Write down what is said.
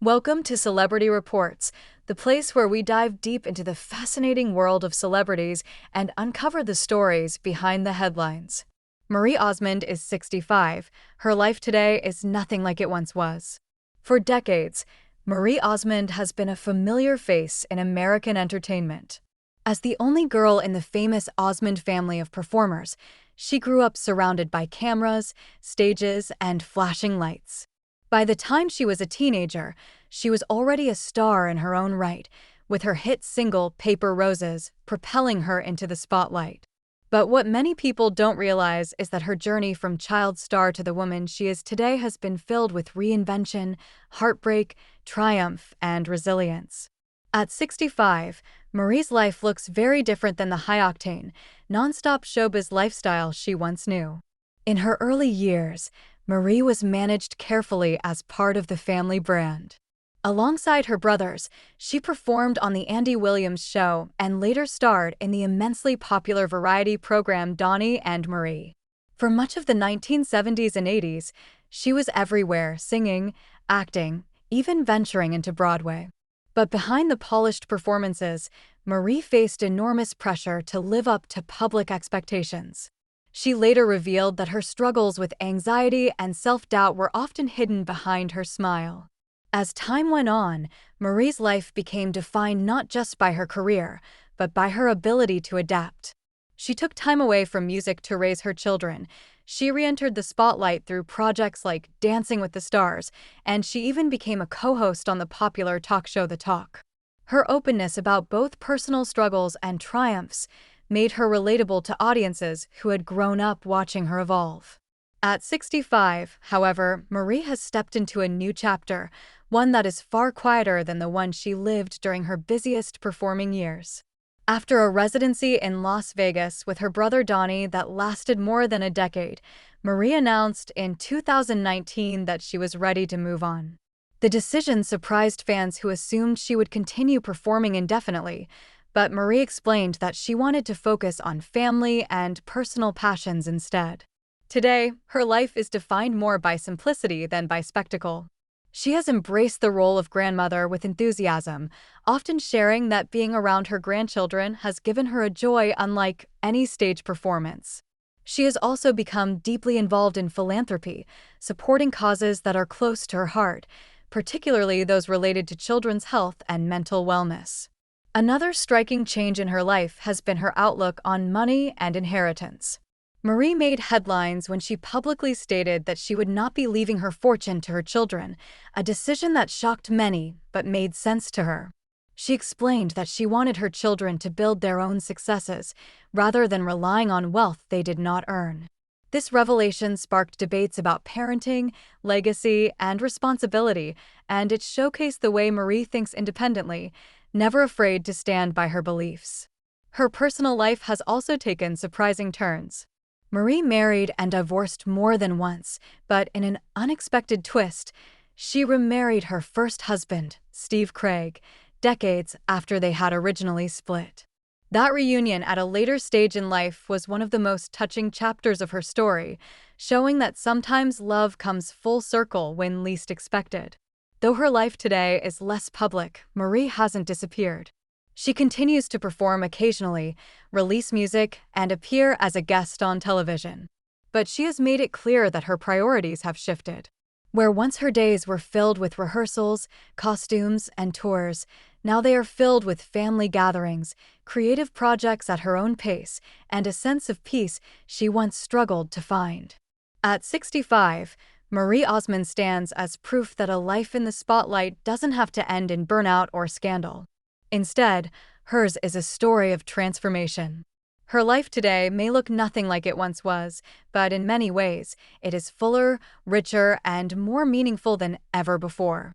Welcome to Celebrity Reports, the place where we dive deep into the fascinating world of celebrities and uncover the stories behind the headlines. Marie Osmond is 65. Her life today is nothing like it once was. For decades, Marie Osmond has been a familiar face in American entertainment. As the only girl in the famous Osmond family of performers, she grew up surrounded by cameras, stages, and flashing lights. By the time she was a teenager, she was already a star in her own right, with her hit single Paper Roses propelling her into the spotlight. But what many people don't realize is that her journey from child star to the woman she is today has been filled with reinvention, heartbreak, triumph, and resilience. At 65, Marie's life looks very different than the high-octane, non-stop showbiz lifestyle she once knew. In her early years, Marie was managed carefully as part of the family brand. Alongside her brothers, she performed on The Andy Williams Show and later starred in the immensely popular variety program Donnie and Marie. For much of the 1970s and 80s, she was everywhere, singing, acting, even venturing into Broadway. But behind the polished performances, Marie faced enormous pressure to live up to public expectations. She later revealed that her struggles with anxiety and self-doubt were often hidden behind her smile. As time went on, Marie's life became defined not just by her career, but by her ability to adapt. She took time away from music to raise her children. She re-entered the spotlight through projects like Dancing with the Stars, and she even became a co-host on the popular talk show The Talk. Her openness about both personal struggles and triumphs made her relatable to audiences who had grown up watching her evolve. At 65, however, Marie has stepped into a new chapter, one that is far quieter than the one she lived during her busiest performing years. After a residency in Las Vegas with her brother Donnie that lasted more than a decade, Marie announced in 2019 that she was ready to move on. The decision surprised fans who assumed she would continue performing indefinitely, but Marie explained that she wanted to focus on family and personal passions instead. Today, her life is defined more by simplicity than by spectacle. She has embraced the role of grandmother with enthusiasm, often sharing that being around her grandchildren has given her a joy unlike any stage performance. She has also become deeply involved in philanthropy, supporting causes that are close to her heart, particularly those related to children's health and mental wellness. Another striking change in her life has been her outlook on money and inheritance. Marie made headlines when she publicly stated that she would not be leaving her fortune to her children, a decision that shocked many but made sense to her. She explained that she wanted her children to build their own successes, rather than relying on wealth they did not earn. This revelation sparked debates about parenting, legacy, and responsibility, and it showcased the way Marie thinks independently, never afraid to stand by her beliefs. Her personal life has also taken surprising turns. Marie married and divorced more than once, but in an unexpected twist, she remarried her first husband, Steve Craig, decades after they had originally split. That reunion at a later stage in life was one of the most touching chapters of her story, showing that sometimes love comes full circle when least expected. Though her life today is less public, Marie hasn't disappeared. She continues to perform occasionally, release music, and appear as a guest on television. But she has made it clear that her priorities have shifted. Where once her days were filled with rehearsals, costumes, and tours, now they are filled with family gatherings, creative projects at her own pace, and a sense of peace she once struggled to find. At 65, Marie Osmond stands as proof that a life in the spotlight doesn't have to end in burnout or scandal. Instead, hers is a story of transformation. Her life today may look nothing like it once was, but in many ways, it is fuller, richer, and more meaningful than ever before.